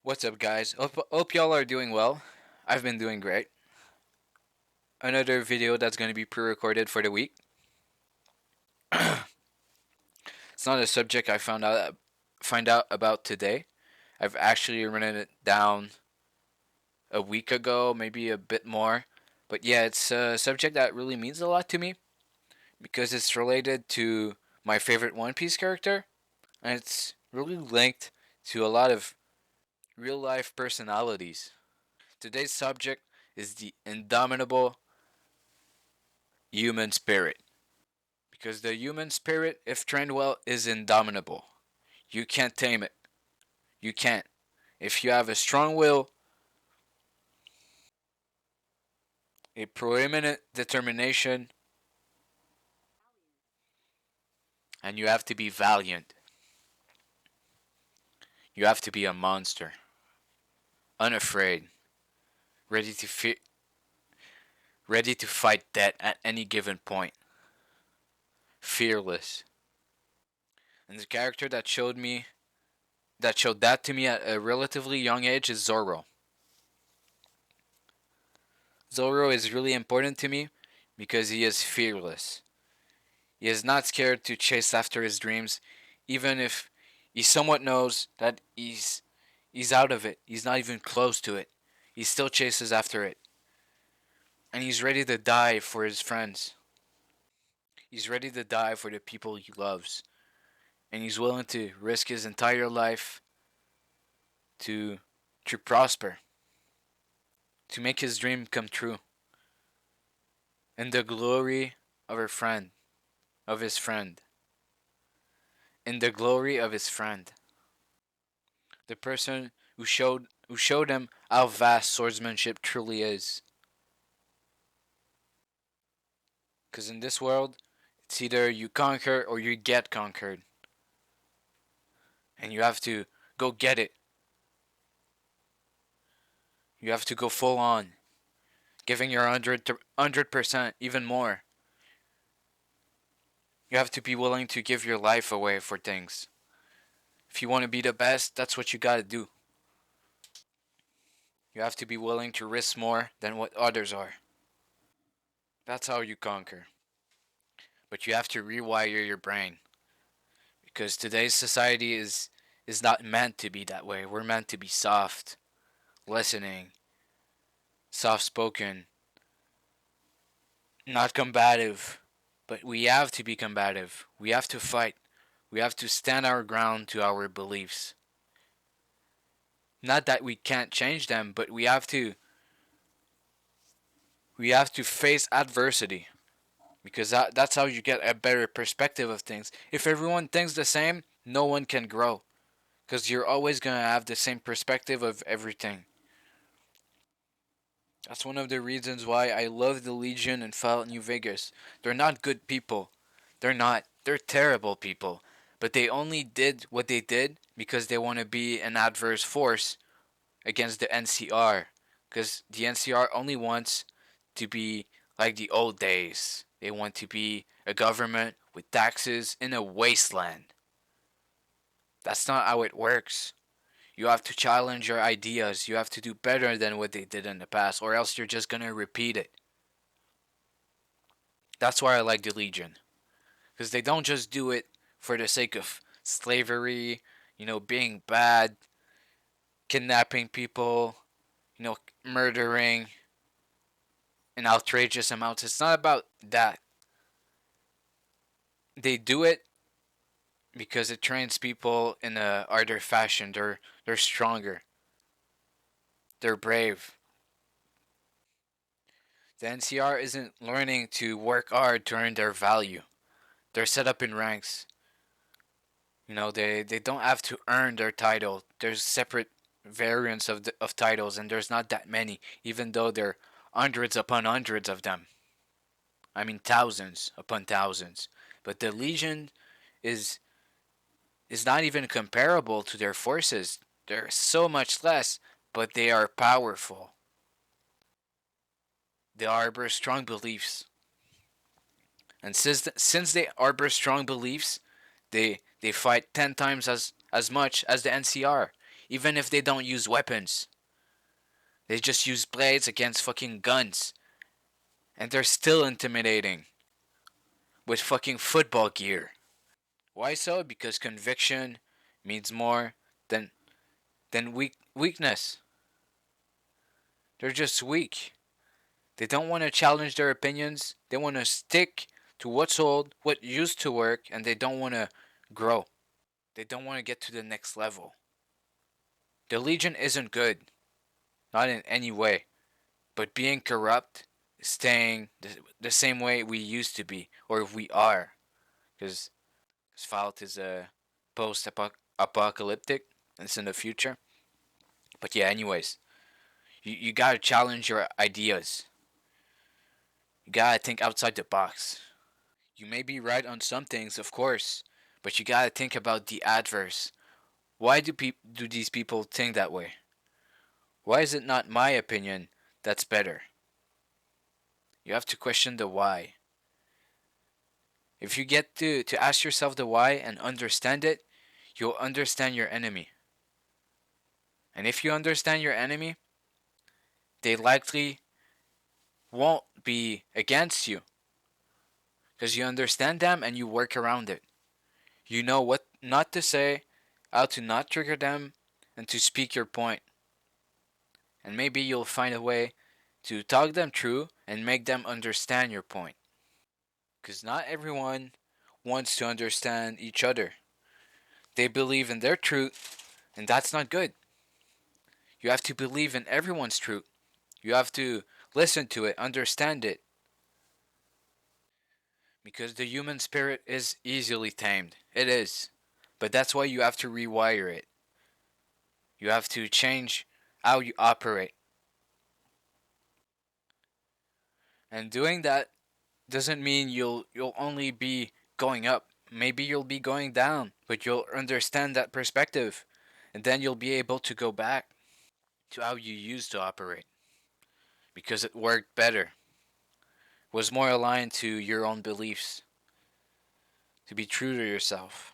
What's up, guys? Hope y'all are doing well. I've been doing great. Another video that's going to be pre-recorded for the week. It's not a subject I find out about today. I've actually written it down a week ago, maybe a bit more. But yeah, it's a subject that really means a lot to me because it's related to my favorite One Piece character, and it's really linked to a lot of real life personalities. Today's subject is the indomitable human spirit. Because the human spirit, if trained well, is indomitable. You can't tame it. You can't. If you have a strong will, a preeminent determination, and you have to be valiant. You have to be a monster, unafraid, ready to ready to fight death at any given point, fearless. And the character that showed that to me at a relatively young age is Zoro. Zoro is really important to me because he is fearless. He is not scared to chase after his dreams, even if he somewhat knows that he's out of it. He's not even close to it. He still chases after it. And he's ready to die for his friends. He's ready to die for the people he loves. And he's willing to risk his entire life to to prosper, to make his dream come true. In the glory of her friend, of his friend. In the glory of his friend. The person who showed him how vast swordsmanship truly is. Because in this world, it's either you conquer or you get conquered, and you have to go get it. You have to go full on, giving your 100%, even more. You have to be willing to give your life away for things. If you want to be the best, that's what you gotta do. You have to be willing to risk more than what others are. That's how you conquer. But you have to rewire your brain. Because today's society is not meant to be that way. We're meant to be soft, listening, soft spoken, not combative. But we have to be combative. We have to fight. We have to stand our ground to our beliefs. Not that we can't change them, but we have to face adversity because that's how you get a better perspective of things. If everyone thinks the same, no one can grow because you're always going to have the same perspective of everything. That's one of the reasons why I love the Legion and Fallout New Vegas. They're not good people. They're not. They're terrible people. But they only did what they did because they want to be an adverse force against the NCR. Because the NCR only wants to be like the old days. They want to be a government with taxes in a wasteland. That's not how it works. You have to challenge your ideas. You have to do better than what they did in the past, or else you're just gonna repeat it. That's why I like the Legion. Because they don't just do it for the sake of slavery, being bad, kidnapping people, murdering in outrageous amounts. It's not about that. They do it because it trains people in a harder fashion. They're stronger. They're brave. The NCR isn't learning to work hard to earn their value. They're set up in ranks. They don't have to earn their title. There's separate variants of titles, and there's not that many, even though there are hundreds upon hundreds of them. I mean, thousands upon thousands. But the Legion is is not even comparable to their forces. They're so much less, but they are powerful. They harbor strong beliefs, and since they harbor strong beliefs, they fight 10 times as much as the NCR. Even if they don't use weapons, they just use blades against fucking guns. And they're still intimidating with fucking football gear. Why so? Because conviction means more than weakness. They're just weak. They don't want to challenge their opinions. They want to stick to what's old, what used to work, and they don't want to grow. They don't want to get to the next level. The Legion isn't good, not in any way, but being corrupt, staying the same way we used to be, or we are, because Fallout is a post-apocalyptic, and it's in the future. But yeah, anyways, you gotta challenge your ideas. You gotta think outside the box. You may be right on some things, of course, but you gotta think about the adverse. Why do these people think that way? Why is it not my opinion that's better? You have to question the why. If you get to ask yourself the why and understand it, you'll understand your enemy. And if you understand your enemy, they likely won't be against you because you understand them and you work around it. You know what not to say, how to not trigger them, and to speak your point. And maybe you'll find a way to talk them through and make them understand your point. Because not everyone wants to understand each other. They believe in their truth, and that's not good. You have to believe in everyone's truth. You have to listen to it, understand it. Because the human spirit is easily tamed. It is. But that's why you have to rewire it. You have to change how you operate. And doing that doesn't mean you'll only be going up. Maybe you'll be going down, but you'll understand that perspective. And then you'll be able to go back to how you used to operate because it worked better. Was more aligned to your own beliefs. To be true to yourself.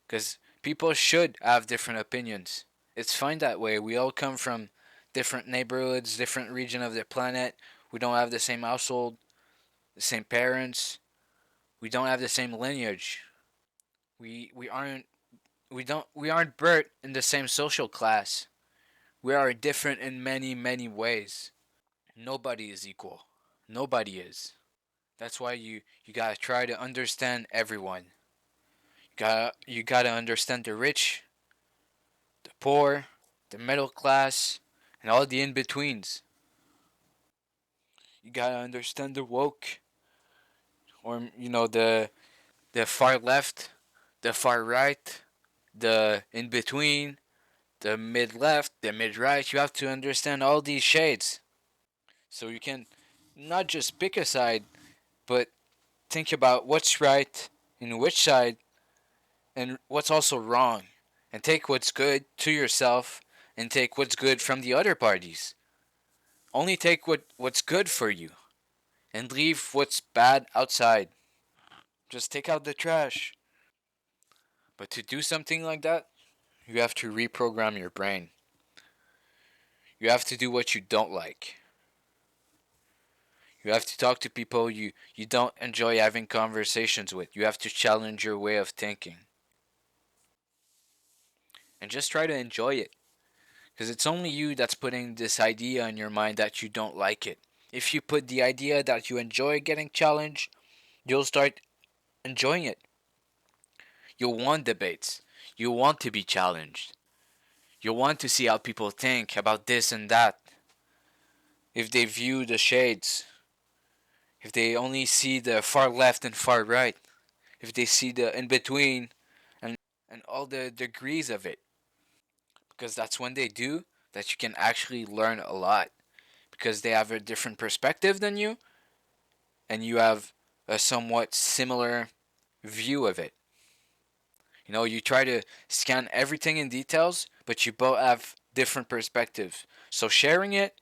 Because people should have different opinions. It's fine that way. We all come from different neighborhoods, different region of the planet. We don't have the same household, the same parents. We don't have the same lineage. We aren't we aren't birthed in the same social class. We are different in many ways. Nobody is equal. Nobody is. That's why you gotta try to understand everyone. You gotta understand the rich, the poor, the middle class, and all the in betweens. You gotta understand the woke, or the far left, the far right, the in between, the mid left, the mid right. You have to understand all these shades, so you can not just pick a side, but think about what's right in which side, and what's also wrong, and take what's good to yourself, and take what's good from the other parties. Only take what's good for you and leave what's bad outside. Just take out the trash. But to do something like that, you have to reprogram your brain. You have to do what you don't like. You have to talk to people you don't enjoy having conversations with. You have to challenge your way of thinking. And just try to enjoy it. Because it's only you that's putting this idea in your mind that you don't like it. If you put the idea that you enjoy getting challenged, you'll start enjoying it. You'll want debates. You want to be challenged. You'll want to see how people think about this and that. If they view the shades. If they only see the far left and far right. If they see the in between and all the degrees of it. Because that's when they do that you can actually learn a lot. Because they have a different perspective than you and you have a somewhat similar view of it. You try to scan everything in details, but you both have different perspectives. So sharing it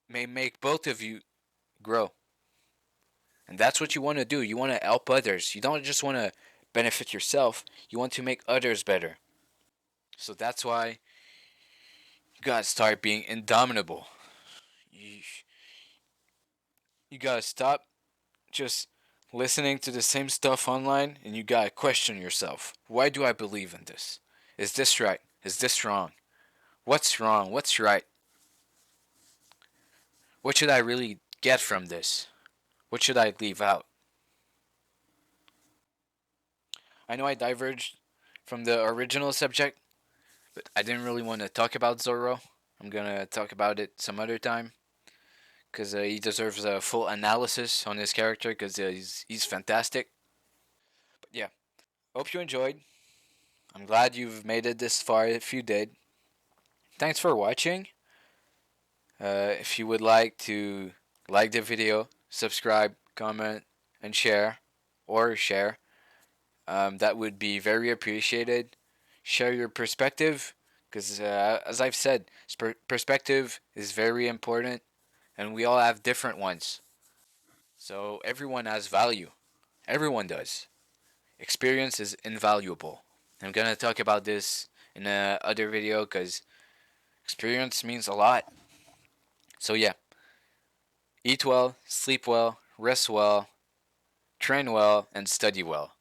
may make both of you grow. And that's what you want to do. You want to help others. You don't just want to benefit yourself, you want to make others better. So that's why you gotta start being indomitable. You, you gotta stop just listening to the same stuff online and you gotta question yourself. Why do I believe in this? Is this right? Is this wrong? What's wrong? What's right? What should I really get from this? What should I leave out? I know I diverged from the original subject, but I didn't really want to talk about Zorro. I'm gonna talk about it some other time because he deserves a full analysis on his character because he's fantastic. But yeah, hope you enjoyed. I'm glad you've made it this far if you did. Thanks for watching. If you would like the video, subscribe, comment, and share, that would be very appreciated. Share your perspective, because as I've said, perspective is very important, and we all have different ones. So everyone has value. Everyone does. Experience is invaluable. I'm gonna talk about this in a other video because experience means a lot. So yeah, eat well, sleep well, rest well, train well, and study well.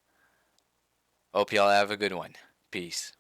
Hope y'all have a good one. Peace.